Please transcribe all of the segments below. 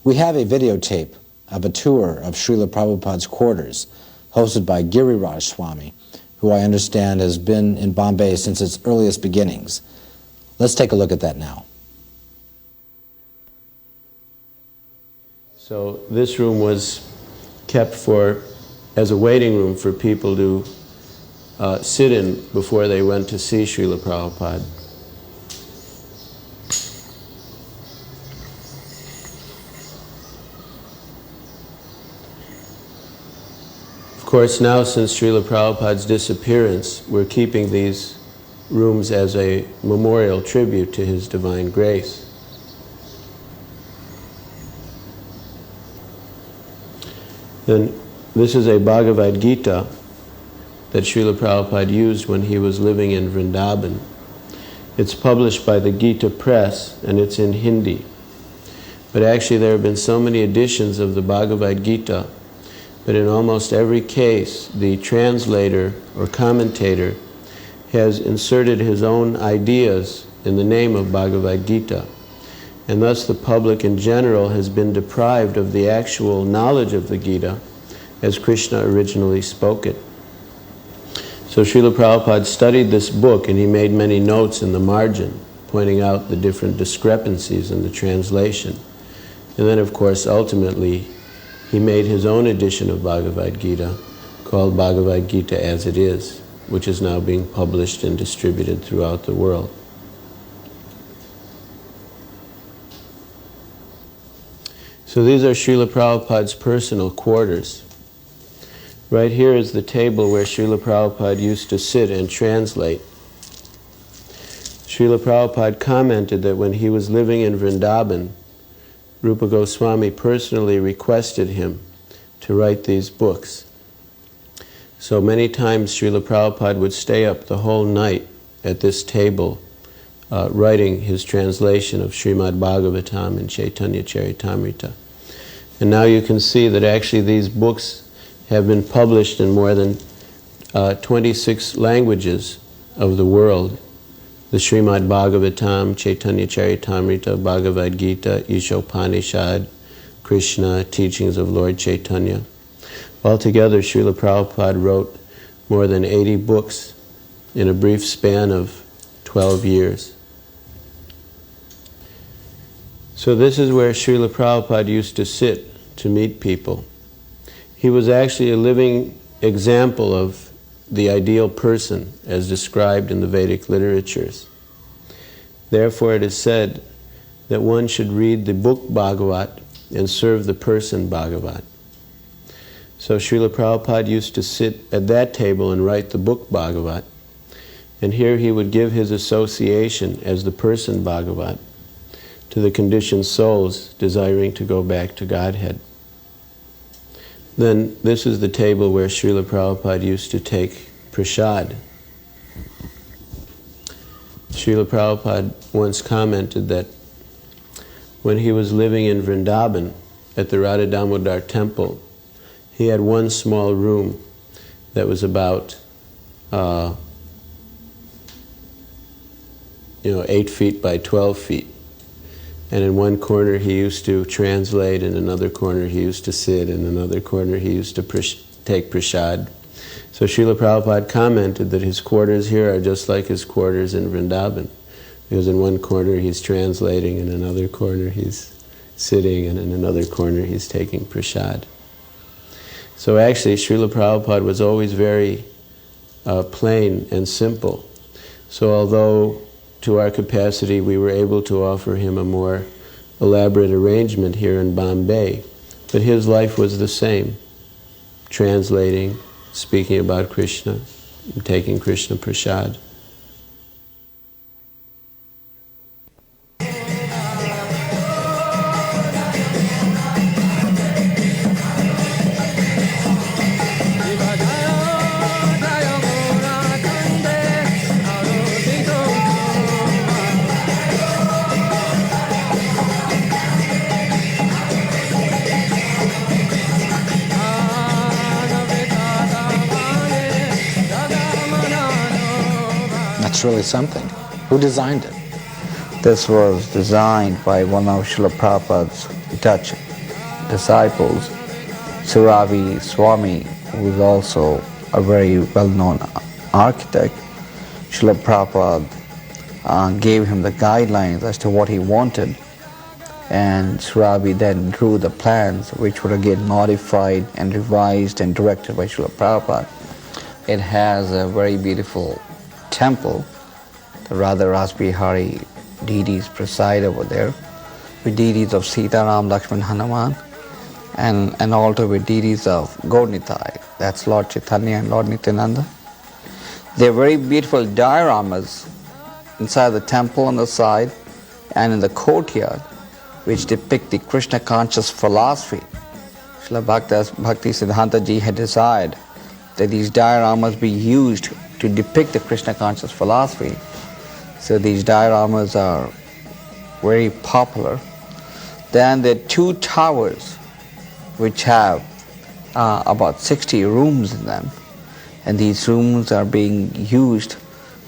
We have a videotape of a tour of Srila Prabhupada's quarters, hosted by Giriraja Swami, who I understand has been in Bombay since its earliest beginnings. Let's take a look at that now. So this room was kept as a waiting room for people to sit in before they went to see Srila Prabhupada. Of course, now since Srila Prabhupada's disappearance, we're keeping these rooms as a memorial tribute to his divine grace. Then this is a Bhagavad Gita that Srila Prabhupada used when he was living in Vrindavan. It's published by the Gita Press and it's in Hindi. But actually there have been so many editions of the Bhagavad Gita, but in almost every case the translator or commentator has inserted his own ideas in the name of Bhagavad Gita. And thus the public in general has been deprived of the actual knowledge of the Gita as Krishna originally spoke it. So Srila Prabhupada studied this book and he made many notes in the margin, pointing out the different discrepancies in the translation. And then of course ultimately he made his own edition of Bhagavad Gita called Bhagavad Gita as It Is, which is now being published and distributed throughout the world. So these are Srila Prabhupada's personal quarters. Right here is the table where Srila Prabhupada used to sit and translate. Srila Prabhupada commented that when he was living in Vrindavan, Rupa Goswami personally requested him to write these books. So many times Srila Prabhupada would stay up the whole night at this table writing his translation of Srimad Bhagavatam and Chaitanya Charitamrita. And now you can see that actually these books have been published in more than 26 languages of the world. The Srimad Bhagavatam, Chaitanya Charitamrita, Bhagavad Gita, Ishopanishad, Krishna, Teachings of Lord Chaitanya. Altogether, Srila Prabhupada wrote more than 80 books in a brief span of 12 years. So this is where Srila Prabhupada used to sit to meet people. He was actually a living example of the ideal person as described in the Vedic literatures. Therefore it is said that one should read the book Bhagavat and serve the person Bhagavat. So Srila Prabhupada used to sit at that table and write the book Bhagavat, and here he would give his association as the person Bhagavat to the conditioned souls desiring to go back to Godhead. Then this is the table where Srila Prabhupada used to take prasad. Srila Prabhupada once commented that when he was living in Vrindavan at the Radha Damodar temple, he had one small room that was about 8 feet by 12 feet. And in one corner he used to translate, in another corner he used to sit, in another corner he used to take prasad. So Srila Prabhupada commented that his quarters here are just like his quarters in Vrindavan. Because in one corner he's translating, in another corner he's sitting, and in another corner he's taking prasad. So actually Srila Prabhupada was always very plain and simple. So although to our capacity we were able to offer him a more elaborate arrangement here in Bombay, but his life was the same, translating, speaking about Krishna, and taking Krishna prasad. That's really something. Who designed it? This was designed by one of Srila Prabhupada's Hitachi. disciples, Giriraja Swami, who is also a very well-known architect, Srila Prabhupada gave him the guidelines as to what he wanted, and Giriraja then drew the plans, which were again modified and revised and directed by Srila Prabhupada. It has a very beautiful temple. The Radha Rasbihari deities preside over there, with deities of Sita, Ram, Lakshman, Hanuman, and an altar with deities of Gaur-Nitai, that's Lord Chaitanya and Lord Nityananda. They're very beautiful dioramas inside the temple on the side and in the courtyard, which depict the Krishna conscious philosophy. Srila Bhaktivedanta ji had desired that these dioramas be used to depict the Krishna conscious philosophy. So these dioramas are very popular. Then there are 2 towers which have about 60 rooms in them, and these rooms are being used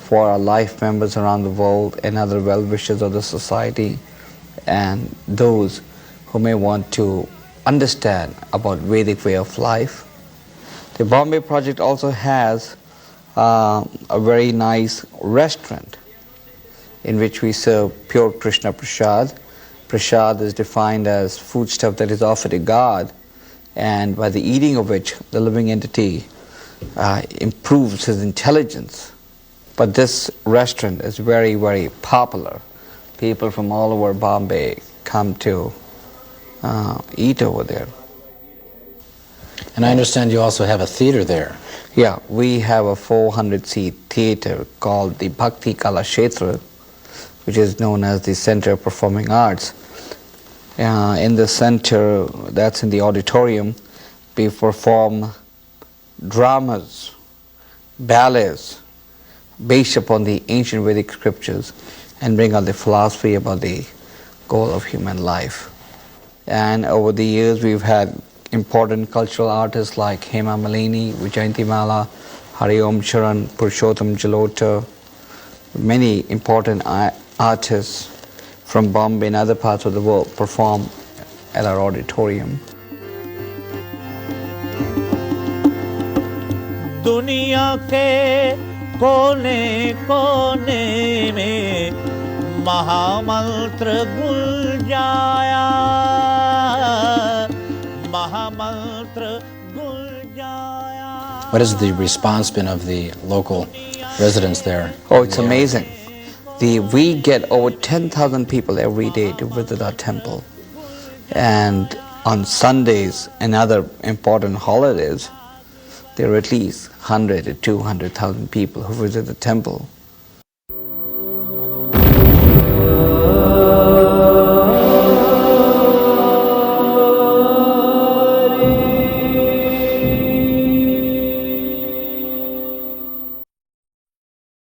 for our life members around the world and other well-wishers of the society and those who may want to understand about Vedic way of life. The Bombay project also has a very nice restaurant in which we serve pure Krishna Prasad. Prasad is defined as foodstuff that is offered to God, and by the eating of which the living entity improves his intelligence. But this restaurant is very, very popular. People from all over Bombay come to eat over there. And I understand you also have a theater there. Yeah, we have a 400-seat theater called the Bhakti Kalakshetra, which is known as the Center of Performing Arts. In the center, that's in the auditorium, we perform dramas, ballets, based upon the ancient Vedic scriptures, and bring out the philosophy about the goal of human life. And over the years, we've had important cultural artists like Hema Malini, Vijayanti Mala, Hari Om Charan, Purushottam Jalota, many important artists from Bombay and other parts of the world perform at our auditorium. दुनिया के कोने कोने में महामंत्र गुल जाया महामंत्र गुल जाया. What has the response been of the local residents there? Oh, it's amazing. We get over 10,000 people every day to visit our temple. And on Sundays and other important holidays, there are at least 100 to 200,000 people who visit the temple.